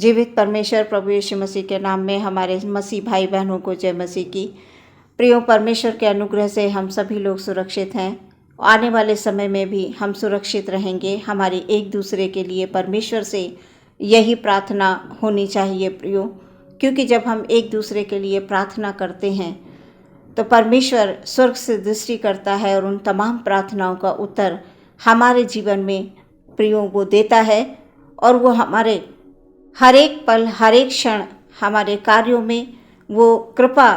जीवित परमेश्वर प्रभु यीशु मसीह के नाम में हमारे मसीह भाई बहनों को जय मसीह की। प्रियो, परमेश्वर के अनुग्रह से हम सभी लोग सुरक्षित हैं। आने वाले समय में भी हम सुरक्षित रहेंगे। हमारी एक दूसरे के लिए परमेश्वर से यही प्रार्थना होनी चाहिए प्रियो, क्योंकि जब हम एक दूसरे के लिए प्रार्थना करते हैं तो परमेश्वर स्वर्ग से दृष्टि करता है और उन तमाम प्रार्थनाओं का उत्तर हमारे जीवन में प्रियो वो देता है, और वो हमारे हर एक पल हर एक क्षण हमारे कार्यों में वो कृपा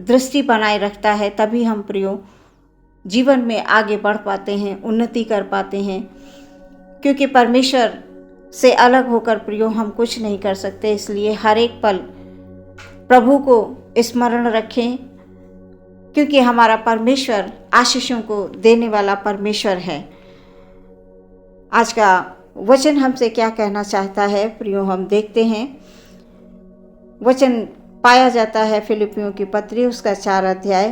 दृष्टि बनाए रखता है। तभी हम प्रियो जीवन में आगे बढ़ पाते हैं, उन्नति कर पाते हैं, क्योंकि परमेश्वर से अलग होकर प्रियो हम कुछ नहीं कर सकते। इसलिए हर एक पल प्रभु को स्मरण रखें, क्योंकि हमारा परमेश्वर आशीषों को देने वाला परमेश्वर है। आज का वचन हमसे क्या कहना चाहता है प्रियो, हम देखते हैं। वचन पाया जाता है फिलिपियों की पत्री उसका 4 अध्याय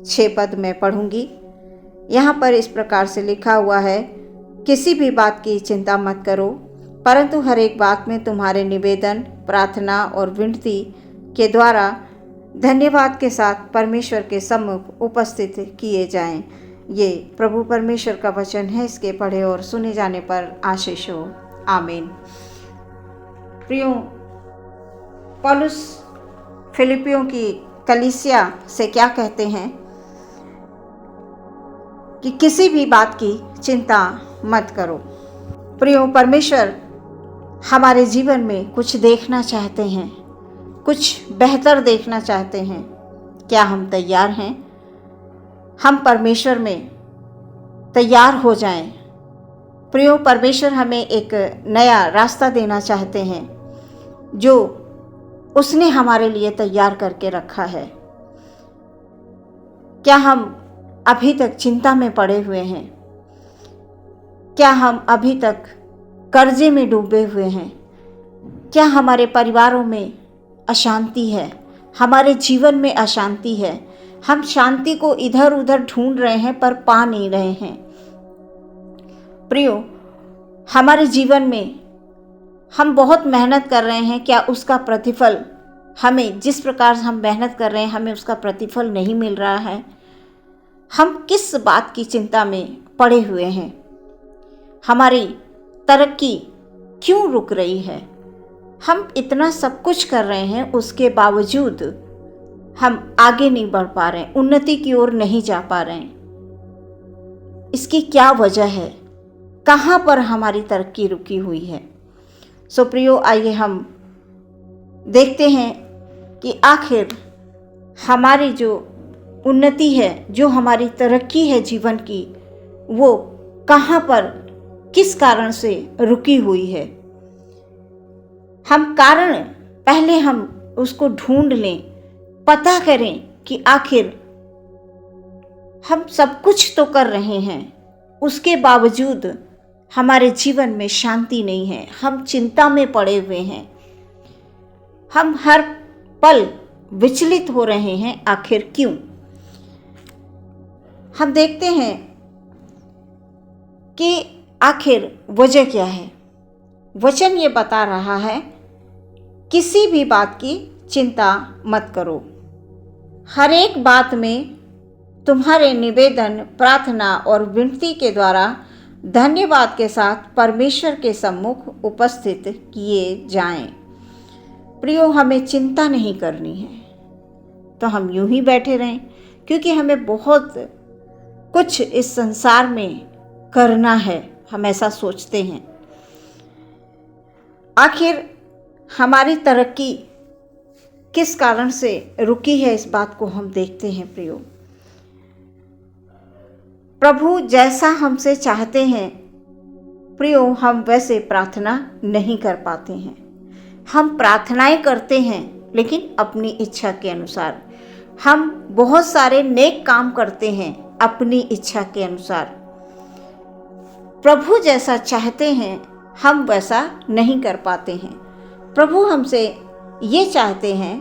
6 पद में पढ़ूंगी। यहाँ पर इस प्रकार से लिखा हुआ है, किसी भी बात की चिंता मत करो, परंतु हर एक बात में तुम्हारे निवेदन, प्रार्थना और विनती के द्वारा धन्यवाद के साथ परमेश्वर के सम्मुख उपस्थित किए जाएं। ये प्रभु परमेश्वर का वचन है। इसके पढ़े और सुने जाने पर आशीष हो। आमीन। प्रियो, पौलुस फिलिपियों की कलीसिया से क्या कहते हैं कि किसी भी बात की चिंता मत करो। प्रियो, परमेश्वर हमारे जीवन में कुछ देखना चाहते हैं, कुछ बेहतर देखना चाहते हैं। क्या हम तैयार हैं? हम परमेश्वर में तैयार हो जाएं। प्रियो, परमेश्वर हमें एक नया रास्ता देना चाहते हैं जो उसने हमारे लिए तैयार करके रखा है। क्या हम अभी तक चिंता में पड़े हुए हैं? क्या हम अभी तक कर्जे में डूबे हुए हैं? क्या हमारे परिवारों में अशांति है? हमारे जीवन में अशांति है? हम शांति को इधर उधर ढूंढ रहे हैं पर पा नहीं रहे हैं। प्रियो, हमारे जीवन में हम बहुत मेहनत कर रहे हैं, क्या उसका प्रतिफल हमें, जिस प्रकार हम मेहनत कर रहे हैं, हमें उसका प्रतिफल नहीं मिल रहा है? हम किस बात की चिंता में पड़े हुए हैं? हमारी तरक्की क्यों रुक रही है? हम इतना सब कुछ कर रहे हैं, उसके बावजूद हम आगे नहीं बढ़ पा रहे हैं, उन्नति की ओर नहीं जा पा रहे हैं। इसकी क्या वजह है? कहाँ पर हमारी तरक्की रुकी हुई है? सो प्रियो, आइए हम देखते हैं कि आखिर हमारी जो उन्नति है, जो हमारी तरक्की है जीवन की, वो कहाँ पर, किस कारण से रुकी हुई है। हम कारण पहले हम उसको ढूंढ लें, पता करें कि आखिर हम सब कुछ तो कर रहे हैं, उसके बावजूद हमारे जीवन में शांति नहीं है। हम चिंता में पड़े हुए हैं, हम हर पल विचलित हो रहे हैं। आखिर क्यों? हम देखते हैं कि आखिर वजह क्या है। वचन ये बता रहा है, किसी भी बात की चिंता मत करो, हर एक बात में तुम्हारे निवेदन, प्रार्थना और विनती के द्वारा धन्यवाद के साथ परमेश्वर के सम्मुख उपस्थित किए जाएं। प्रियो, हमें चिंता नहीं करनी है तो हम यूं ही बैठे रहें, क्योंकि हमें बहुत कुछ इस संसार में करना है, हम ऐसा सोचते हैं। आखिर हमारी तरक्की किस कारण से रुकी है, इस बात को हम देखते हैं। प्रियो, प्रभु जैसा हमसे चाहते हैं प्रियो, हम वैसे प्रार्थना नहीं कर पाते हैं। हम प्रार्थनाएं करते हैं लेकिन अपनी इच्छा के अनुसार। हम बहुत सारे नेक काम करते हैं अपनी इच्छा के अनुसार। प्रभु जैसा चाहते हैं हम वैसा नहीं कर पाते हैं। प्रभु हमसे ये चाहते हैं,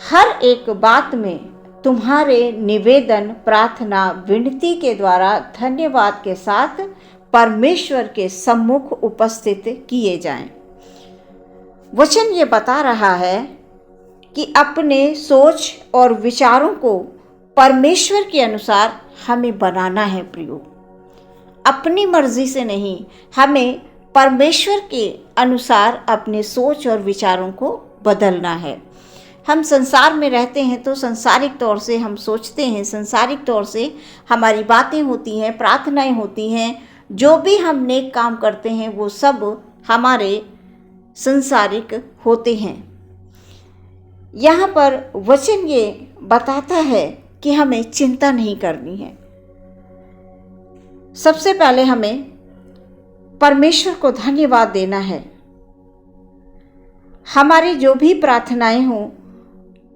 हर एक बात में तुम्हारे निवेदन, प्रार्थना, विनती के द्वारा धन्यवाद के साथ परमेश्वर के सम्मुख उपस्थित किए जाएं। वचन ये बता रहा है कि अपने सोच और विचारों को परमेश्वर के अनुसार हमें बनाना है प्रियो। अपनी मर्जी से नहीं, हमें परमेश्वर के अनुसार अपने सोच और विचारों को बदलना है। हम संसार में रहते हैं तो संसारिक तौर से हम सोचते हैं, संसारिक तौर से हमारी बातें होती हैं, प्रार्थनाएं होती हैं, जो भी हम नेक काम करते हैं वो सब हमारे संसारिक होते हैं। यहाँ पर वचन ये बताता है कि हमें चिंता नहीं करनी है। सबसे पहले हमें परमेश्वर को धन्यवाद देना है। हमारी जो भी प्रार्थनाएं हों,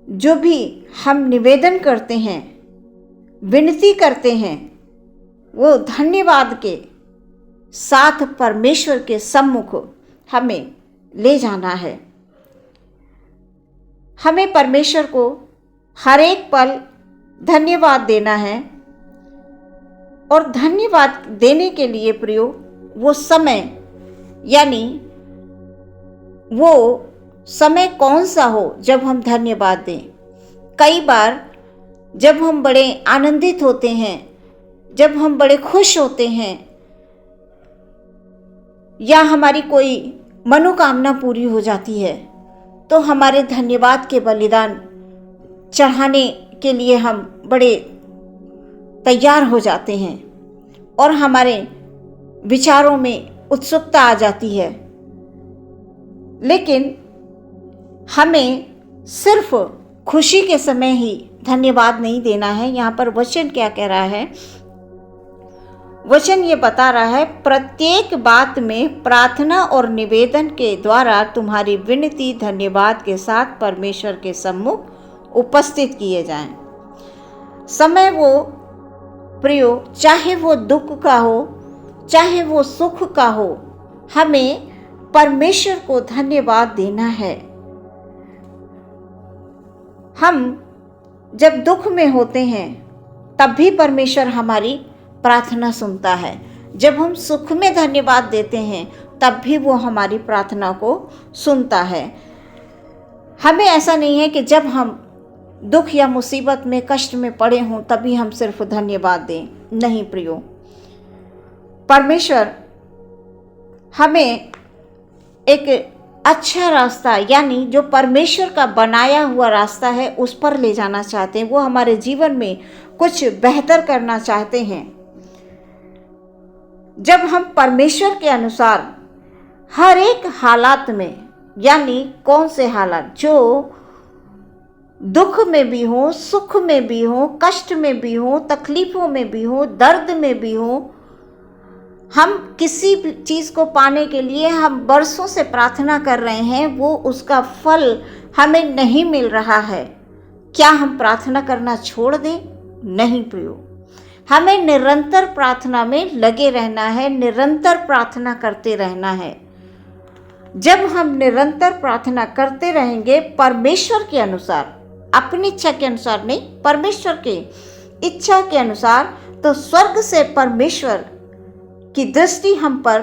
जो भी हम निवेदन करते हैं, विनती करते हैं, वो धन्यवाद के साथ परमेश्वर के सम्मुख हमें ले जाना है। हमें परमेश्वर को हर एक पल धन्यवाद देना है। और धन्यवाद देने के लिए प्रियो, वो समय यानी वो समय कौन सा हो जब हम धन्यवाद दें। कई बार जब हम बड़े आनंदित होते हैं, जब हम बड़े खुश होते हैं, या हमारी कोई मनोकामना पूरी हो जाती है, तो हमारे धन्यवाद के बलिदान चढ़ाने के लिए हम बड़े तैयार हो जाते हैं और हमारे विचारों में उत्सुकता आ जाती है। लेकिन हमें सिर्फ खुशी के समय ही धन्यवाद नहीं देना है। यहाँ पर वचन क्या कह रहा है? वचन ये बता रहा है, प्रत्येक बात में प्रार्थना और निवेदन के द्वारा तुम्हारी विनती धन्यवाद के साथ परमेश्वर के सम्मुख उपस्थित किए जाएं। समय वो प्रियो, चाहे वो दुख का हो, चाहे वो सुख का हो, हमें परमेश्वर को धन्यवाद देना है। हम जब दुख में होते हैं तब भी परमेश्वर हमारी प्रार्थना सुनता है। जब हम सुख में धन्यवाद देते हैं तब भी वो हमारी प्रार्थना को सुनता है। हमें ऐसा नहीं है कि जब हम दुख या मुसीबत में, कष्ट में पड़े हों तभी हम सिर्फ धन्यवाद दें। नहीं प्रियो, परमेश्वर हमें एक अच्छा रास्ता, यानी जो परमेश्वर का बनाया हुआ रास्ता है, उस पर ले जाना चाहते हैं। वो हमारे जीवन में कुछ बेहतर करना चाहते हैं। जब हम परमेश्वर के अनुसार हर एक हालात में, यानी कौन से हालात, जो दुख में भी हो, सुख में भी हो, कष्ट में भी हो, तकलीफों में भी हो, दर्द में भी हो, हम किसी भी चीज़ को पाने के लिए हम बरसों से प्रार्थना कर रहे हैं, वो उसका फल हमें नहीं मिल रहा है। क्या हम प्रार्थना करना छोड़ दें? नहीं प्रियो, हमें निरंतर प्रार्थना में लगे रहना है, निरंतर प्रार्थना करते रहना है। जब हम निरंतर प्रार्थना करते रहेंगे परमेश्वर के अनुसार, अपनी इच्छा के अनुसार नहीं, परमेश्वर के इच्छा के अनुसार, तो स्वर्ग से परमेश्वर की दृष्टि हम पर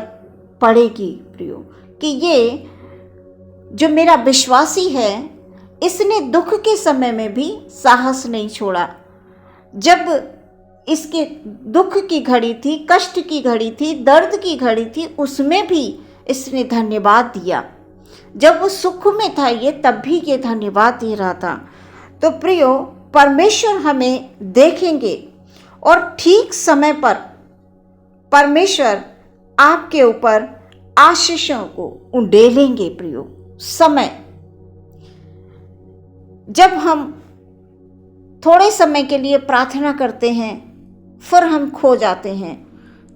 पड़ेगी प्रियो, कि ये जो मेरा विश्वासी है, इसने दुख के समय में भी साहस नहीं छोड़ा। जब इसके दुख की घड़ी थी, कष्ट की घड़ी थी, दर्द की घड़ी थी, उसमें भी इसने धन्यवाद दिया। जब वो सुख में था ये, तब भी ये धन्यवाद दे रहा था। तो प्रियो, परमेश्वर हमें देखेंगे और ठीक समय पर परमेश्वर आपके ऊपर आशीषों को उंडेलेंगे प्रियो। समय, जब हम थोड़े समय के लिए प्रार्थना करते हैं फिर हम खो जाते हैं,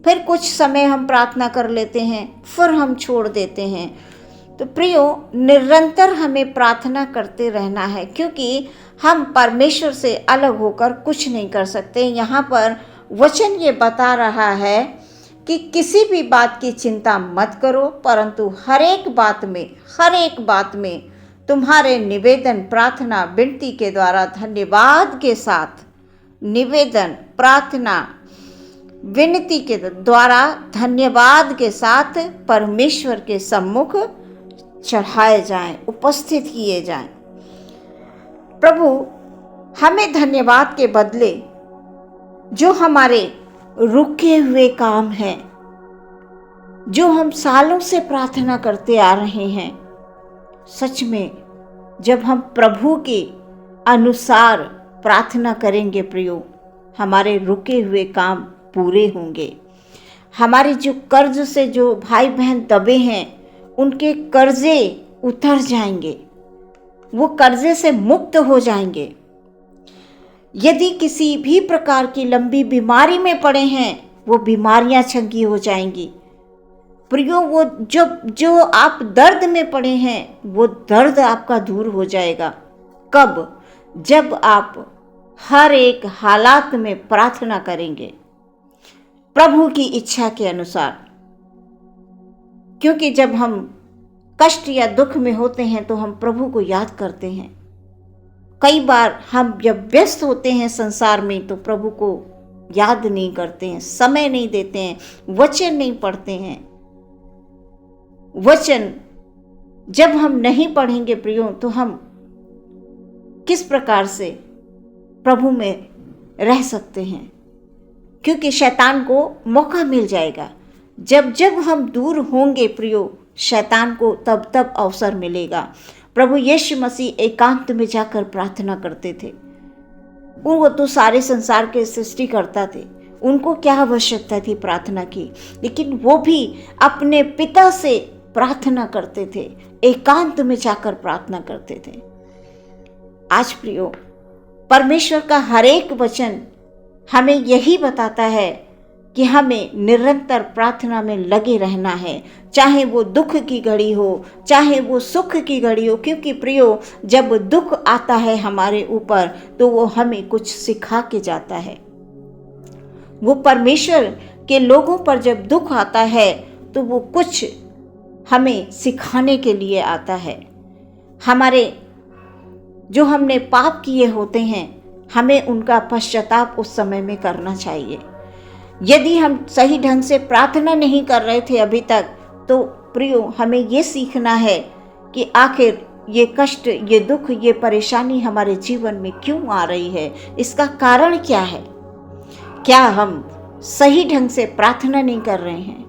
फिर कुछ समय हम प्रार्थना कर लेते हैं फिर हम छोड़ देते हैं। तो प्रियो, निरंतर हमें प्रार्थना करते रहना है, क्योंकि हम परमेश्वर से अलग होकर कुछ नहीं कर सकते। यहाँ पर वचन ये बता रहा है कि किसी भी बात की चिंता मत करो, परंतु हर एक बात में तुम्हारे निवेदन, प्रार्थना, विनती के द्वारा धन्यवाद के साथ निवेदन, प्रार्थना विनती के द्वारा धन्यवाद के साथ परमेश्वर के सम्मुख चढ़ाए जाएं, उपस्थित किए जाएं। प्रभु हमें धन्यवाद के बदले जो हमारे रुके हुए काम हैं, जो हम सालों से प्रार्थना करते आ रहे हैं, सच में जब हम प्रभु के अनुसार प्रार्थना करेंगे प्रियो, हमारे रुके हुए काम पूरे होंगे। हमारे जो कर्ज से जो भाई बहन दबे हैं, उनके कर्जे उतर जाएंगे, वो कर्जे से मुक्त हो जाएंगे। यदि किसी भी प्रकार की लंबी बीमारी में पड़े हैं, वो बीमारियां चंगी हो जाएंगी। प्रियो, वो जो आप दर्द में पड़े हैं, वो दर्द आपका दूर हो जाएगा। कब? जब आप हर एक हालात में प्रार्थना करेंगे प्रभु की इच्छा के अनुसार। क्योंकि जब हम कष्ट या दुख में होते हैं तो हम प्रभु को याद करते हैं। कई बार हम जब व्यस्त होते हैं संसार में तो प्रभु को याद नहीं करते हैं, समय नहीं देते हैं, वचन नहीं पढ़ते हैं। वचन जब हम नहीं पढ़ेंगे प्रियो, तो हम किस प्रकार से प्रभु में रह सकते हैं? क्योंकि शैतान को मौका मिल जाएगा। जब जब हम दूर होंगे प्रियो, शैतान को तब तब अवसर मिलेगा। प्रभु यीशु मसीह एकांत में जाकर प्रार्थना करते थे। वो तो सारे संसार के सृष्टिकर्ता थे, उनको क्या आवश्यकता थी प्रार्थना की, लेकिन वो भी अपने पिता से प्रार्थना करते थे, एकांत में जाकर प्रार्थना करते थे। आज प्रियो, परमेश्वर का हर एक वचन हमें यही बताता है कि हमें निरंतर प्रार्थना में लगे रहना है, चाहे वो दुख की घड़ी हो, चाहे वो सुख की घड़ी हो। क्योंकि प्रियो, जब दुख आता है हमारे ऊपर तो वो हमें कुछ सिखा के जाता है। वो परमेश्वर के लोगों पर जब दुख आता है तो वो कुछ हमें सिखाने के लिए आता है। हमारे जो हमने पाप किए होते हैं, हमें उनका पश्चाताप उस समय में करना चाहिए। यदि हम सही ढंग से प्रार्थना नहीं कर रहे थे अभी तक, तो प्रियो हमें ये सीखना है कि आखिर ये कष्ट, ये दुख, ये परेशानी हमारे जीवन में क्यों आ रही है, इसका कारण क्या है। क्या हम सही ढंग से प्रार्थना नहीं कर रहे हैं?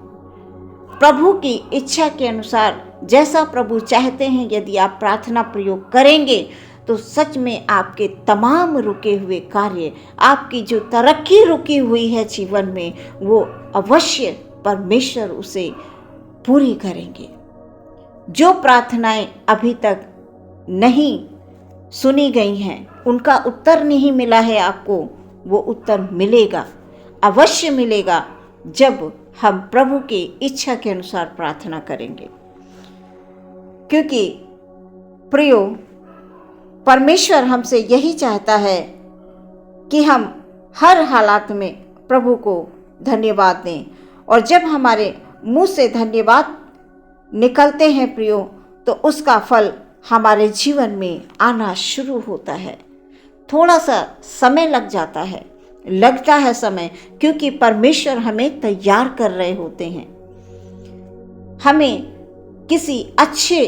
प्रभु की इच्छा के अनुसार जैसा प्रभु चाहते हैं यदि आप प्रार्थना प्रयोग करेंगे तो सच में आपके तमाम रुके हुए कार्य, आपकी जो तरक्की रुकी हुई है जीवन में, वो अवश्य परमेश्वर उसे पूरी करेंगे। जो प्रार्थनाएं अभी तक नहीं सुनी गई हैं, उनका उत्तर नहीं मिला है आपको, वो उत्तर मिलेगा, अवश्य मिलेगा, जब हम प्रभु की इच्छा के अनुसार प्रार्थना करेंगे। क्योंकि प्रियो, परमेश्वर हमसे यही चाहता है कि हम हर हालात में प्रभु को धन्यवाद दें। और जब हमारे मुंह से धन्यवाद निकलते हैं प्रियो, तो उसका फल हमारे जीवन में आना शुरू होता है। थोड़ा सा समय लग जाता है, लगता है समय, क्योंकि परमेश्वर हमें तैयार कर रहे होते हैं। हमें किसी अच्छे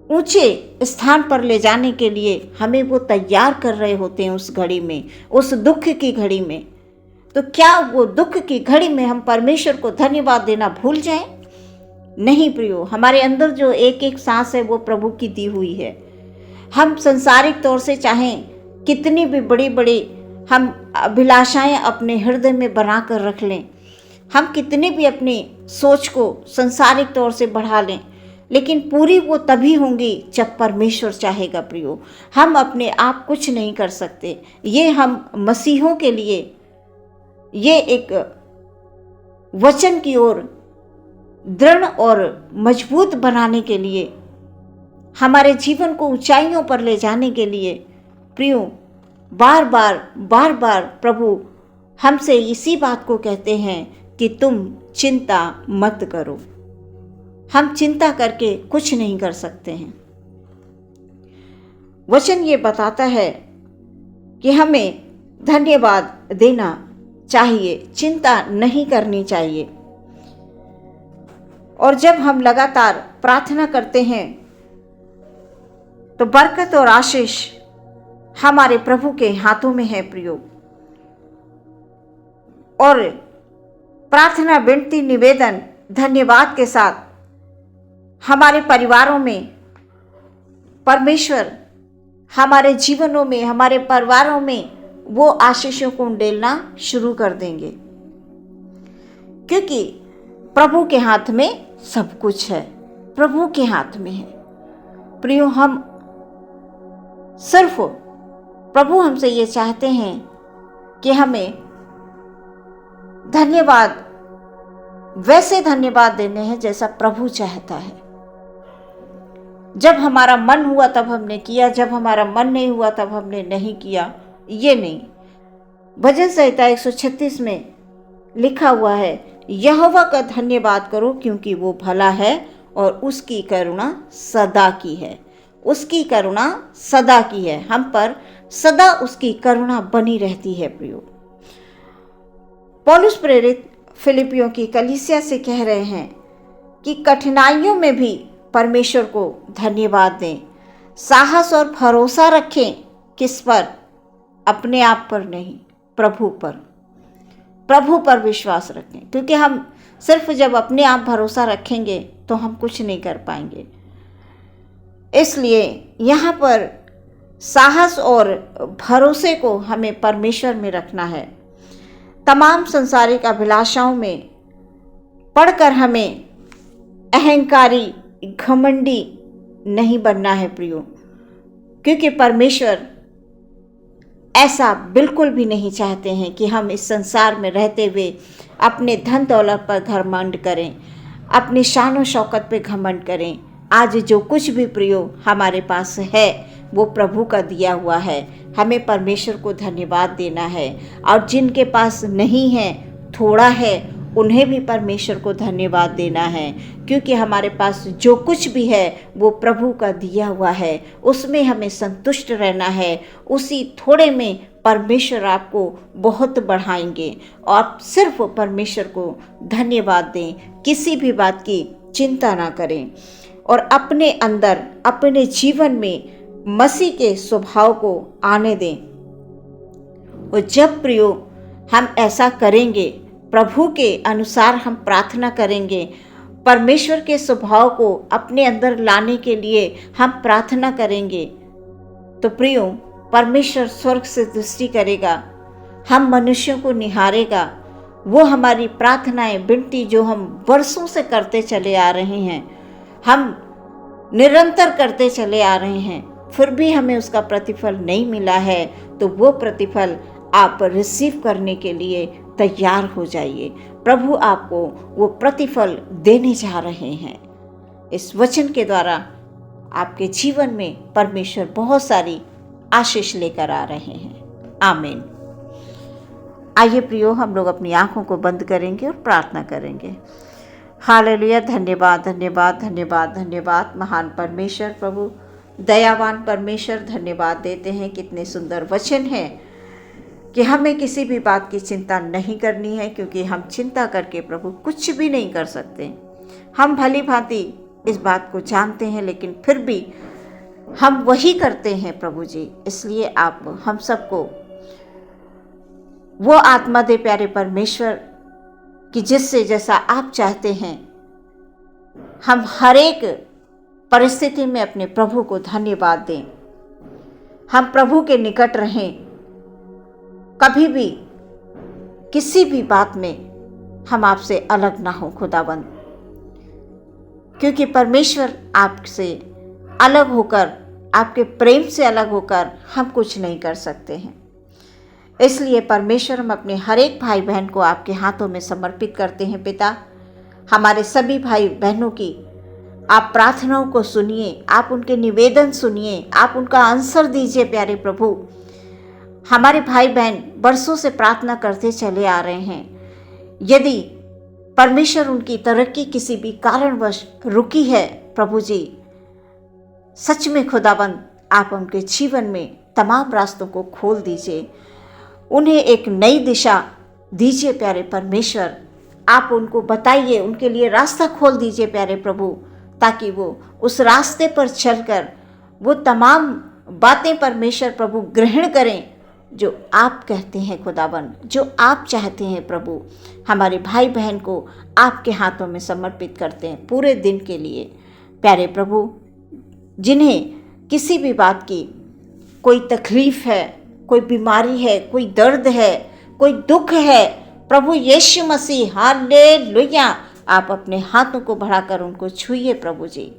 ऊंचे स्थान पर ले जाने के लिए हमें वो तैयार कर रहे होते हैं उस घड़ी में, उस दुख की घड़ी में। तो क्या वो दुख की घड़ी में हम परमेश्वर को धन्यवाद देना भूल जाएं? नहीं प्रियो, हमारे अंदर जो एक एक सांस है वो प्रभु की दी हुई है। हम संसारिक तौर से चाहें कितनी भी बड़ी बड़ी हम अभिलाषाएं अपने हृदय में बना कर रख लें, हम कितनी भी अपनी सोच को संसारिक तौर से बढ़ा लें, लेकिन पूरी वो तभी होंगी जब परमेश्वर चाहेगा प्रियो। हम अपने आप कुछ नहीं कर सकते। ये हम मसीहों के लिए, ये एक वचन की ओर दृढ़ और मजबूत बनाने के लिए, हमारे जीवन को ऊंचाइयों पर ले जाने के लिए प्रियो, बार बार प्रभु हमसे इसी बात को कहते हैं कि तुम चिंता मत करो। हम चिंता करके कुछ नहीं कर सकते हैं। वचन ये बताता है कि हमें धन्यवाद देना चाहिए, चिंता नहीं करनी चाहिए। और जब हम लगातार प्रार्थना करते हैं तो बरकत और आशीष हमारे प्रभु के हाथों में है प्रियो। और प्रार्थना, विनती, निवेदन, धन्यवाद के साथ हमारे परिवारों में परमेश्वर हमारे जीवनों में, हमारे परिवारों में वो आशीषों को उंडेलना शुरू कर देंगे, क्योंकि प्रभु के हाथ में सब कुछ है, प्रभु के हाथ में है प्रियो। हम सिर्फ प्रभु हमसे ये चाहते हैं कि हमें धन्यवाद, वैसे धन्यवाद देने हैं जैसा प्रभु चाहता है। जब हमारा मन हुआ तब हमने किया, जब हमारा मन नहीं हुआ तब हमने नहीं किया, ये नहीं। भजन संहिता 136 में लिखा हुआ है, यहोवा का धन्यवाद करो क्योंकि वो भला है और उसकी करुणा सदा की है। उसकी करुणा सदा की है, हम पर सदा उसकी करुणा बनी रहती है प्रियो। पौलुस प्रेरित फिलिपियों की कलीसिया से कह रहे हैं कि कठिनाइयों में भी परमेश्वर को धन्यवाद दें, साहस और भरोसा रखें। किस पर? अपने आप पर नहीं, प्रभु पर। प्रभु पर विश्वास रखें, क्योंकि हम सिर्फ जब अपने आप भरोसा रखेंगे तो हम कुछ नहीं कर पाएंगे। इसलिए यहाँ पर साहस और भरोसे को हमें परमेश्वर में रखना है। तमाम संसारिक अभिलाषाओं में पढ़कर हमें अहंकारी, घमंडी नहीं बनना है प्रियो, क्योंकि परमेश्वर ऐसा बिल्कुल भी नहीं चाहते हैं कि हम इस संसार में रहते हुए अपने धन दौलत पर घमंड करें, अपनी शान और शौकत पे घमंड करें। आज जो कुछ भी प्रियो हमारे पास है वो प्रभु का दिया हुआ है, हमें परमेश्वर को धन्यवाद देना है। और जिनके पास नहीं है, थोड़ा है, उन्हें भी परमेश्वर को धन्यवाद देना है, क्योंकि हमारे पास जो कुछ भी है वो प्रभु का दिया हुआ है, उसमें हमें संतुष्ट रहना है। उसी थोड़े में परमेश्वर आपको बहुत बढ़ाएंगे। और सिर्फ परमेश्वर को धन्यवाद दें, किसी भी बात की चिंता ना करें और अपने अंदर, अपने जीवन में मसीह के स्वभाव को आने दें। और जब प्रियो हम ऐसा करेंगे, प्रभु के अनुसार हम प्रार्थना करेंगे, परमेश्वर के स्वभाव को अपने अंदर लाने के लिए हम प्रार्थना करेंगे, तो प्रियो परमेश्वर स्वर्ग से दृष्टि करेगा, हम मनुष्यों को निहारेगा। वो हमारी प्रार्थनाएं, विनती जो हम वर्षों से करते चले आ रहे हैं, हम निरंतर करते चले आ रहे हैं, फिर भी हमें उसका प्रतिफल नहीं मिला है, तो वो प्रतिफल आप रिसीव करने के लिए तैयार हो जाइए। प्रभु आपको वो प्रतिफल देने जा रहे हैं। इस वचन के द्वारा आपके जीवन में परमेश्वर बहुत सारी आशीष लेकर आ रहे हैं। आमीन। आइए प्रियो, हम लोग अपनी आंखों को बंद करेंगे और प्रार्थना करेंगे। हालेलुया। धन्यवाद, धन्यवाद, धन्यवाद, धन्यवाद महान परमेश्वर, प्रभु दयावान परमेश्वर, धन्यवाद देते हैं। कितने सुंदर वचन है कि हमें किसी भी बात की चिंता नहीं करनी है, क्योंकि हम चिंता करके प्रभु कुछ भी नहीं कर सकते। हम भली भांति इस बात को जानते हैं, लेकिन फिर भी हम वही करते हैं प्रभु जी। इसलिए आप हम सबको वो आत्मा दे प्यारे परमेश्वर कि जिससे जैसा आप चाहते हैं हम हर एक परिस्थिति में अपने प्रभु को धन्यवाद दें। हम प्रभु के निकट रहें, कभी भी किसी भी बात में हम आपसे अलग ना हो खुदाबंद, क्योंकि परमेश्वर आपसे अलग होकर, आपके प्रेम से अलग होकर हम कुछ नहीं कर सकते हैं। इसलिए परमेश्वर, हम अपने हर एक भाई बहन को आपके हाथों में समर्पित करते हैं। पिता, हमारे सभी भाई बहनों की आप प्रार्थनाओं को सुनिए, आप उनके निवेदन सुनिए, आप उनका आंसर दीजिए प्यारे प्रभु। हमारे भाई बहन बरसों से प्रार्थना करते चले आ रहे हैं, यदि परमेश्वर उनकी तरक्की किसी भी कारणवश रुकी है प्रभु जी, सच में खुदाबंद आप उनके जीवन में तमाम रास्तों को खोल दीजिए, उन्हें एक नई दिशा दीजिए प्यारे परमेश्वर, आप उनको बताइए, उनके लिए रास्ता खोल दीजिए प्यारे प्रभु, ताकि वो उस रास्ते पर चलकर वो तमाम बातें परमेश्वर प्रभु ग्रहण करें जो आप कहते हैं खुदावन, जो आप चाहते हैं प्रभु। हमारे भाई बहन को आपके हाथों में समर्पित करते हैं पूरे दिन के लिए प्यारे प्रभु। जिन्हें किसी भी बात की कोई तकलीफ है, कोई बीमारी है, कोई दर्द है, कोई दुख है, प्रभु यीशु मसीह, हालेलुया, आप अपने हाथों को बढ़ाकर उनको छूइए प्रभु जी।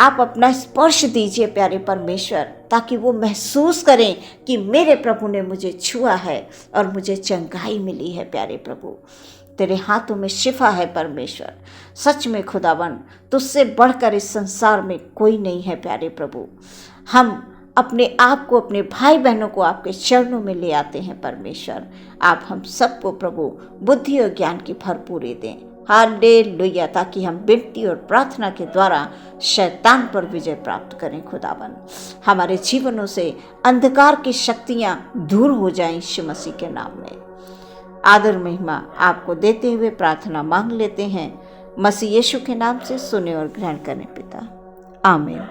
आप अपना स्पर्श दीजिए प्यारे परमेश्वर, ताकि वो महसूस करें कि मेरे प्रभु ने मुझे छुआ है और मुझे चंगाई मिली है प्यारे प्रभु। तेरे हाथों में शिफा है परमेश्वर। सच में खुदावन, तुझसे बढ़कर इस संसार में कोई नहीं है प्यारे प्रभु। हम अपने आप को, अपने भाई बहनों को आपके चरणों में ले आते हैं परमेश्वर। आप हम सबको प्रभु बुद्धि और ज्ञान की भरपूरी दें, हालेलुया, ताकि हम विनती और प्रार्थना के द्वारा शैतान पर विजय प्राप्त करें खुदावन। हमारे जीवनों से अंधकार की शक्तियां दूर हो जाएं यीशु मसीह के नाम में। आदर महिमा आपको देते हुए प्रार्थना मांग लेते हैं मसीह यीशु के नाम से, सुने और ग्रहण करें पिता, आमीन।